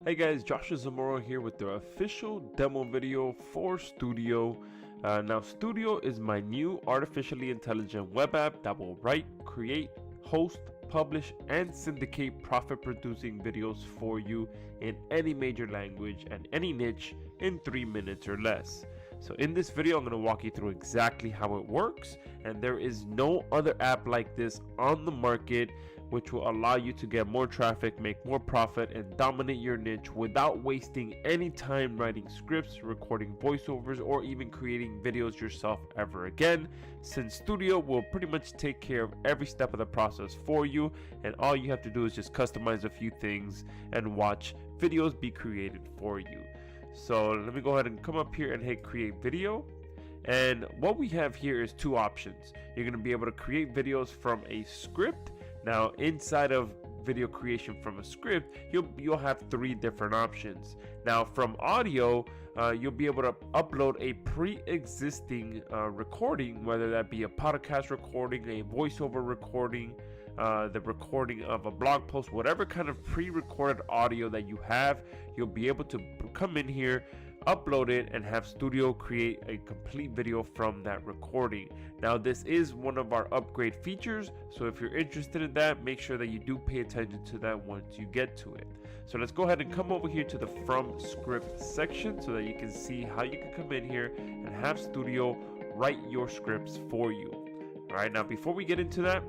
Hey guys, Joshua Zamora here with the official demo video for Stoodaio. Now Stoodaio is my new artificially intelligent web app that will write, create, host, publish, and syndicate profit-producing videos for you in any major language and any niche in 3 minutes or less. So in this video, I'm going to walk you through exactly how it works, and there is no other app like this on the market which will allow you to get more traffic, make more profit, and dominate your niche without wasting any time writing scripts, recording voiceovers, or even creating videos yourself ever again, since Stoodaio will pretty much take care of every step of the process for you, and all you have to do is just customize a few things and watch videos be created for you. So let me go ahead and come up here and hit create video. And what we have here is two options. You're going to be able to create videos from a script. Now inside of video creation from a script, you'll have three different options. Now from audio, you'll be able to upload a pre-existing recording, whether that be a podcast recording, a voiceover recording, the recording of a blog post, whatever kind of pre-recorded audio that you have, you'll be able to come in here, upload it, and have Stoodaio create a complete video from that recording. Now this is one of our upgrade features, so if you're interested in that, make sure that you do pay attention to that once you get to it. So let's go ahead and come over here to the from script section so that you can see how you can come in here and have Stoodaio write your scripts for you. Alright, now before we get into that,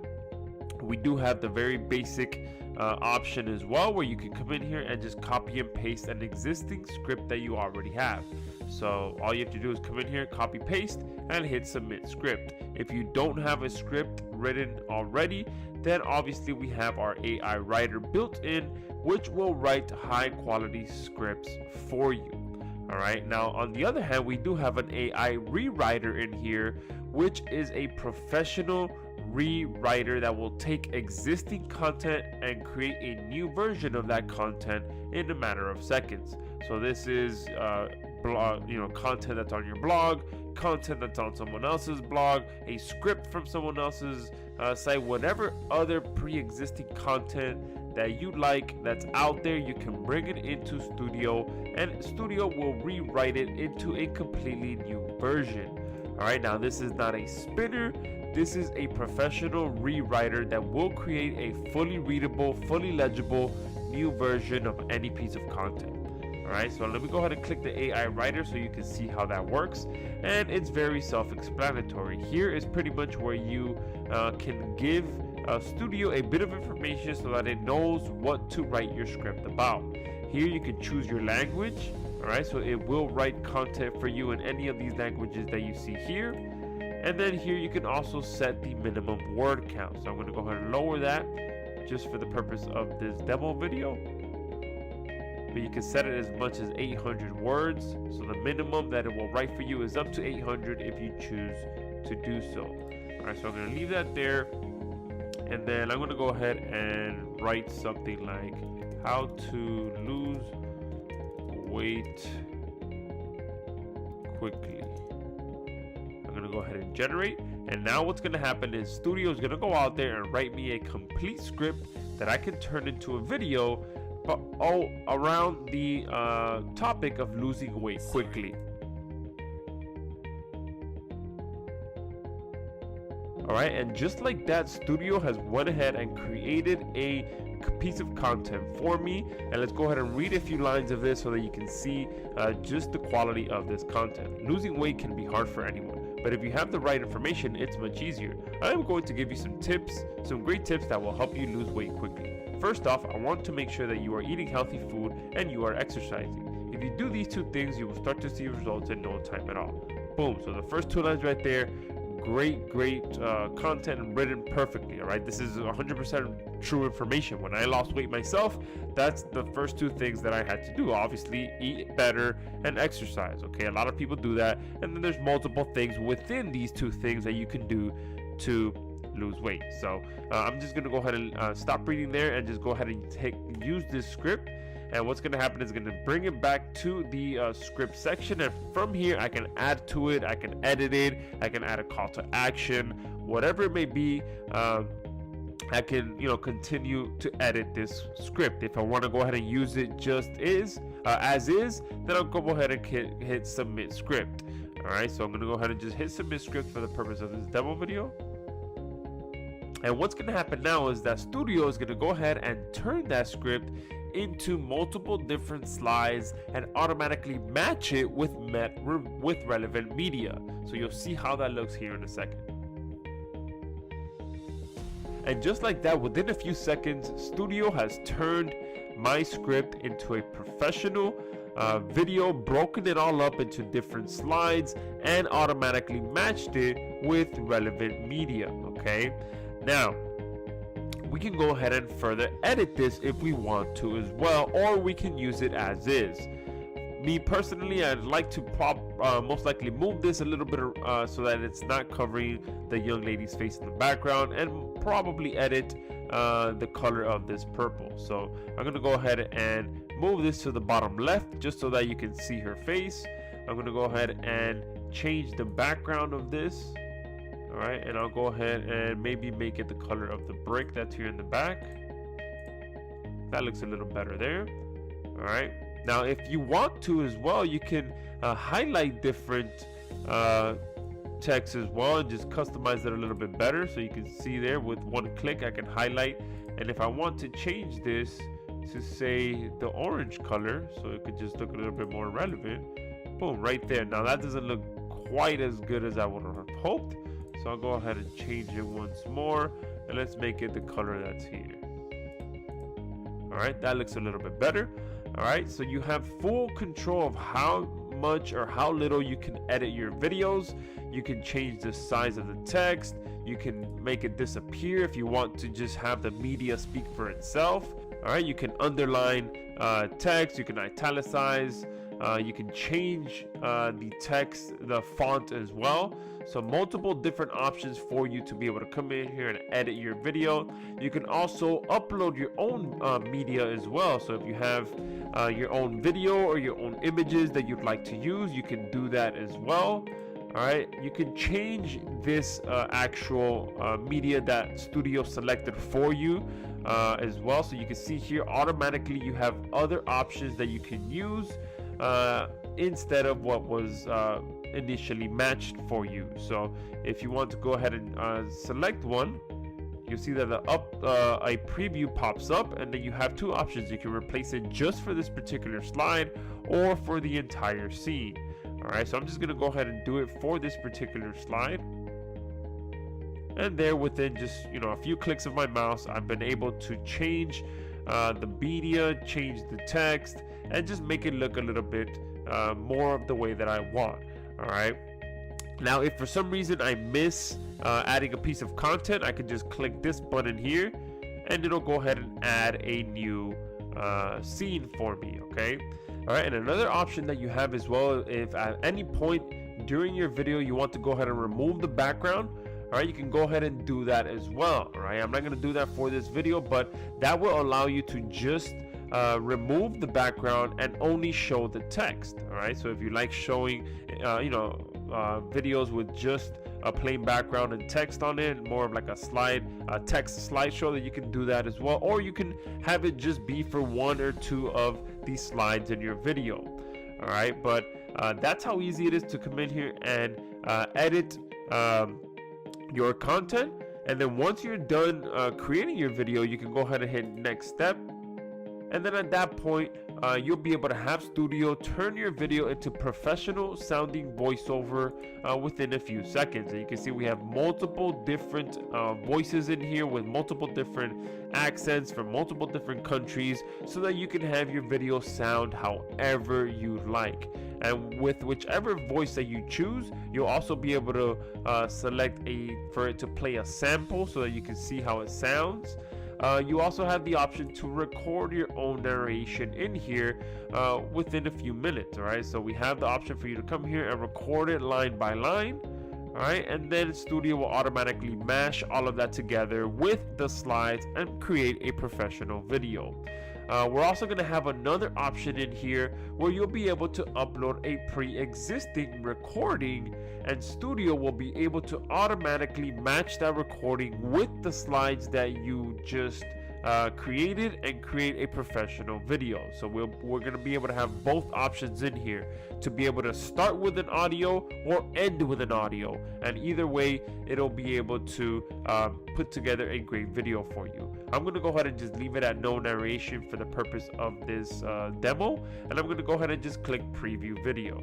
we do have the very basic option as well, where you can come in here and just copy and paste an existing script that you already have. So all you have to do is come in here, copy paste, and hit submit script. If you don't have a script written already, then obviously we have our AI writer built in, which will write high quality scripts for you. Alright, now on the other hand, we do have an AI rewriter in here, which is a professional rewriter that will take existing content and create a new version of that content in a matter of seconds. So this is content that's on your blog, content that's on someone else's blog, a script from someone else's site, whatever other pre-existing content that you like that's out there, you can bring it into Stoodaio, and Stoodaio will rewrite it into a completely new version. Alright, now this is not a spinner. This is a professional rewriter that will create a fully readable, fully legible new version of any piece of content. Alright, so let me go ahead and click the AI writer so you can see how that works. And it's very self-explanatory. Here is pretty much where you can give Stoodaio a bit of information so that it knows what to write your script about. Here you can choose your language. Alright, so it will write content for you in any of these languages that you see here. And then here you can also set the minimum word count. So I'm going to go ahead and lower that just for the purpose of this demo video. But you can set it as much as 800 words. So the minimum that it will write for you is up to 800 if you choose to do so. Alright, so I'm going to leave that there. And then I'm going to go ahead and write something like how to lose weight quickly. I'm going to go ahead and generate, and now what's going to happen is Stoodaio is going to go out there and write me a complete script that I can turn into a video, but all around the topic of losing weight quickly. Alright, and just like that, Stoodaio has went ahead and created a piece of content for me, and let's go ahead and read a few lines of this so that you can see just the quality of this content. Losing weight can be hard for anyone, but if you have the right information, it's much easier. I am going to give you some tips, some great tips that will help you lose weight quickly. First off, I want to make sure that you are eating healthy food and you are exercising. If you do these two things, you will start to see results in no time at all. Boom, so the first two lines right there, great content written perfectly. All right, this is 100% true information. When I lost weight myself, that's the first two things that I had to do. Obviously, eat better and exercise. Okay, a lot of people do that, and then there's multiple things within these two things that you can do to lose weight. So I'm just gonna go ahead and stop reading there and just go ahead and use this script. And what's going to happen is going to bring it back to the script section, and from here I can add to it, I can edit it, I can add a call to action, whatever it may be. I can, continue to edit this script. If I want to go ahead and use it just as is, then I'll go ahead and hit submit script. All right, so I'm going to go ahead and just hit submit script for the purpose of this demo video. And what's going to happen now is that Stoodaio is going to go ahead and turn that script into multiple different slides and automatically match it with relevant media. So you'll see how that looks here in a second. And just like that, within a few seconds, Stoodaio has turned my script into a professional video, broken it all up into different slides, and automatically matched it with relevant media. Okay, now we can go ahead and further edit this if we want to as well, or we can use it as is. Me personally, I'd like to most likely move this a little bit so that it's not covering the young lady's face in the background, and probably edit the color of this purple. So I'm going to go ahead and move this to the bottom left just so that you can see her face. I'm going to go ahead and change the background of this. All right, and I'll go ahead and maybe make it the color of the brick that's here in the back. That looks a little better there. All right, now if you want to as well, you can highlight different text as well and just customize it a little bit better. So you can see there with one click I can highlight, and if I want to change this to say the orange color so it could just look a little bit more relevant, boom, right there. Now that doesn't look quite as good as I would have hoped, so I'll go ahead and change it once more, and let's make it the color that's here. All right, that looks a little bit better. All right, so you have full control of how much or how little you can edit your videos. You can change the size of the text. You can make it disappear if you want to just have the media speak for itself. All right, you can underline text. You can italicize. You can change the text, the font as well. So multiple different options for you to be able to come in here and edit your video. You can also upload your own media as well. So if you have your own video or your own images that you'd like to use, you can do that as well. All right, you can change this actual media that Stoodaio selected for you as well. So you can see here automatically you have other options that you can use instead of what was initially matched for you. So if you want to go ahead and select one, you'll see that a preview pops up, and then you have two options. You can replace it just for this particular slide or for the entire scene. All right, so I'm just going to go ahead and do it for this particular slide. And there, within just a few clicks of my mouse, I've been able to change the media, change the text, and just make it look a little bit more of the way that I want. All right, now if for some reason I miss adding a piece of content, I can just click this button here, and it'll go ahead and add a new scene for me. Okay, all right, and another option that you have as well, if at any point during your video you want to go ahead and remove the background, all right, you can go ahead and do that as well. All right, I'm not going to do that for this video, but that will allow you to just remove the background and only show the text. All right, so if you like showing videos with just a plain background and text on it, more of like a text slideshow, that you can do that as well, or you can have it just be for one or two of these slides in your video. All right, but that's how easy it is to come in here and edit your content. And then once you're done creating your video, you can go ahead and hit next step. And then at that point, you'll be able to have Stoodaio turn your video into professional sounding voiceover within a few seconds. And you can see we have multiple different voices in here with multiple different accents from multiple different countries, so that you can have your video sound however you like. And with whichever voice that you choose, you'll also be able to select for it to play a sample so that you can see how it sounds. You also have the option to record your own narration in here within a few minutes. All right, so we have the option for you to come here and record it line by line. All right, and then Stoodaio will automatically mash all of that together with the slides and create a professional video. We're also going to have another option in here where you'll be able to upload a pre-existing recording, and Studio will be able to automatically match that recording with the slides that you just created and create a professional video. So we're going to be able to have both options in here to be able to start with an audio or end with an audio, and either way it'll be able to put together a great video for you. I'm going to go ahead and just leave it at no narration for the purpose of this demo, and I'm going to go ahead and just click preview video.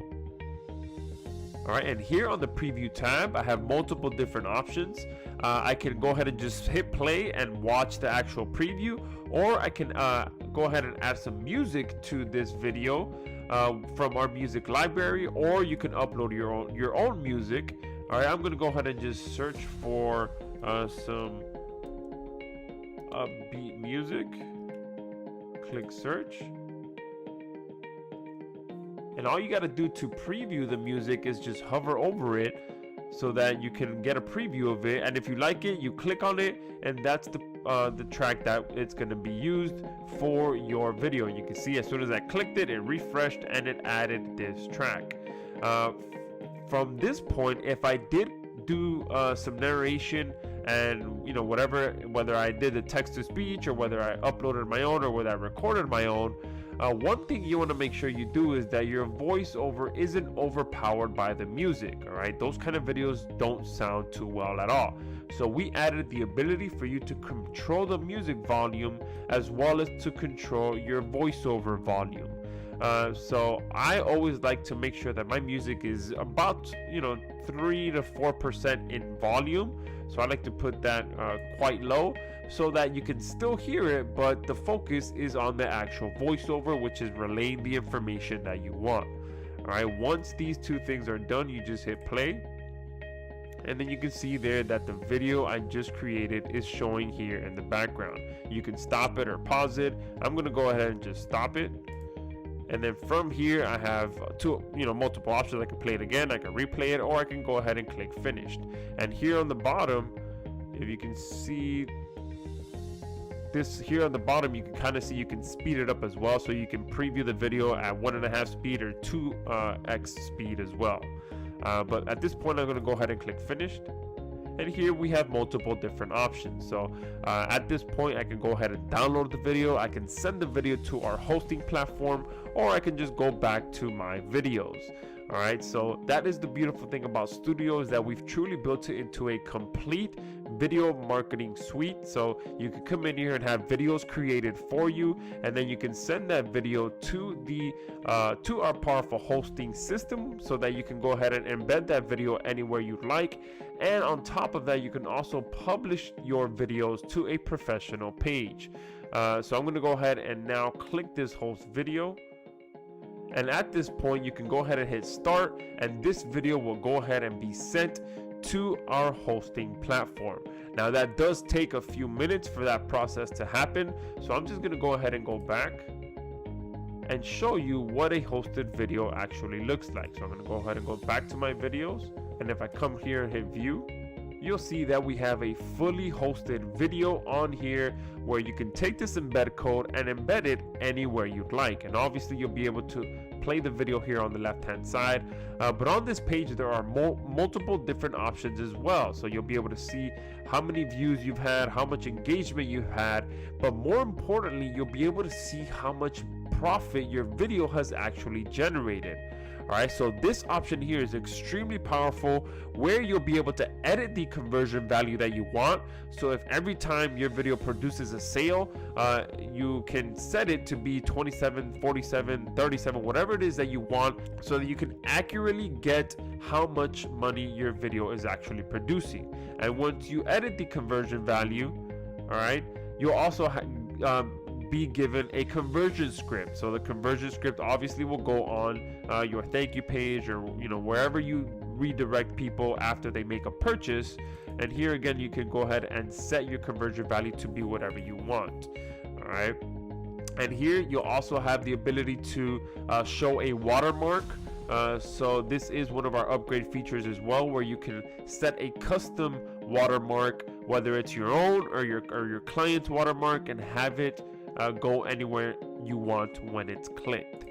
Alright, and here on the preview tab, I have multiple different options. I can go ahead and just hit play and watch the actual preview, or I can go ahead and add some music to this video from our music library, or you can upload your own music. Alright, I'm going to go ahead and just search for some upbeat music. Click search. And all you got to do to preview the music is just hover over it so that you can get a preview of it. And if you like it, you click on it, and that's the track that it's going to be used for your video. You can see as soon as I clicked it, it refreshed and it added this track. From this point, if I did do some narration and whether I did the text to speech or whether I uploaded my own or whether I recorded my own, one thing you want to make sure you do is that your voiceover isn't overpowered by the music. All right, those kind of videos don't sound too well at all. So we added the ability for you to control the music volume as well as to control your voiceover volume. So I always like to make sure that my music is about 3 to 4% in volume. So I like to put that quite low so that you can still hear it, but the focus is on the actual voiceover, which is relaying the information that you want. All right, once these two things are done, you just hit play, and then you can see there that the video I just created is showing here in the background. You can stop it or pause it. I'm going to go ahead and just stop it. And then from here, I have multiple options. I can play it again, I can replay it, or I can go ahead and click finished. And here on the bottom, if you can see this here on the bottom, you can kind of see you can speed it up as well. So you can preview the video at 1.5 speed or 2x speed as well. But at this point, I'm going to go ahead and click finished. And here we have multiple different options. So at this point, I can go ahead and download the video. I can send the video to our hosting platform, or I can just go back to my videos. All right, so that is the beautiful thing about Stoodaio, is that we've truly built it into a complete video marketing suite. So you can come in here and have videos created for you, and then you can send that video to the to our powerful hosting system so that you can go ahead and embed that video anywhere you'd like. And on top of that, you can also publish your videos to a professional page. So I'm going to go ahead and now click this host video. And at this point, you can go ahead and hit start, and this video will go ahead and be sent to our hosting platform. Now that does take a few minutes for that process to happen. So I'm just going to go ahead and go back and show you what a hosted video actually looks like. So I'm going to go ahead and go back to my videos. And if I come here and hit view, you'll see that we have a fully hosted video on here where you can take this embed code and embed it anywhere you'd like. And obviously you'll be able to play the video here on the left hand side, but on this page there are multiple different options as well. So you'll be able to see how many views you've had, how much engagement you've had, but more importantly, you'll be able to see how much profit your video has actually generated. All right, so this option here is extremely powerful, where you'll be able to edit the conversion value that you want. So if every time your video produces a sale, you can set it to be 27, 47, 37, whatever it is that you want, so that you can accurately get how much money your video is actually producing. And once you edit the conversion value, all right, you'll also be given a conversion script. So the conversion script obviously will go on your thank you page, or wherever you redirect people after they make a purchase. And here again, you can go ahead and set your conversion value to be whatever you want. All right, and here you'll also have the ability to show a watermark. So this is one of our upgrade features as well, where you can set a custom watermark, whether it's your own or your client's watermark, and have it go anywhere you want when it's clicked.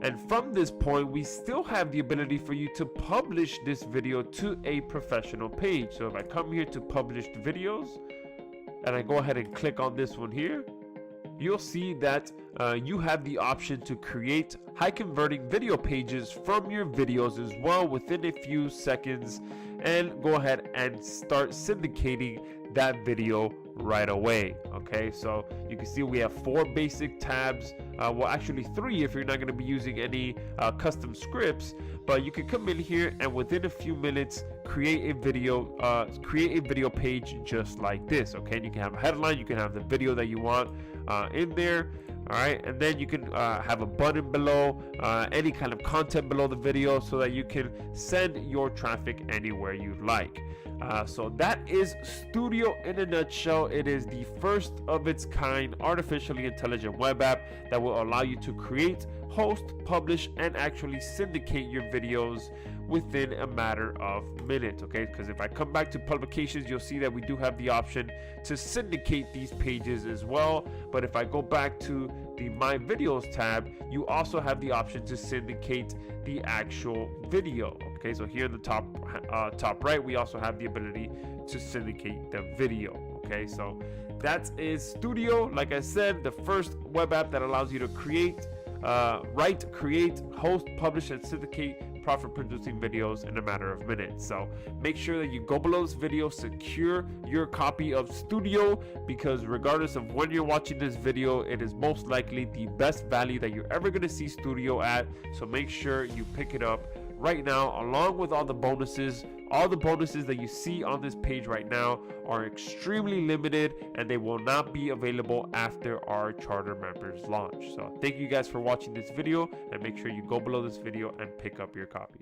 And from this point, we still have the ability for you to publish this video to a professional page. So if I come here to published videos and I go ahead and click on this one here, you'll see that you have the option to create high converting video pages from your videos as well within a few seconds, and go ahead and start syndicating that video right away. Okay, so you can see we have 4 basic tabs, well actually 3 if you're not going to be using any custom scripts, but you can come in here and within a few minutes create a video page just like this. Okay, and you can have a headline, you can have the video that you want in there. All right, and then you can have a button below, any kind of content below the video, so that you can send your traffic anywhere you like. So that is Stoodaio in a nutshell. It is the first of its kind artificially intelligent web app that will allow you to create, host, publish, and actually syndicate your videos within a matter of minutes. Okay, because if I come back to publications, you'll see that we do have the option to syndicate these pages as well. But if I go back to the My Videos tab, you also have the option to syndicate the actual video. Okay, so here in the top right, we also have the ability to syndicate the video. Okay, so that is Stoodaio. Like I said, the first web app that allows you to create, create, host, publish, and syndicate profit producing videos in a matter of minutes. So make sure that you go below this video, secure your copy of Stoodaio, because regardless of when you're watching this video, it is most likely the best value that you're ever going to see Stoodaio at. So make sure you pick it up right now, along with all the bonuses. All the bonuses that you see on this page right now are extremely limited, and they will not be available after our charter members launch. So thank you guys for watching this video, and make sure you go below this video and pick up your copy.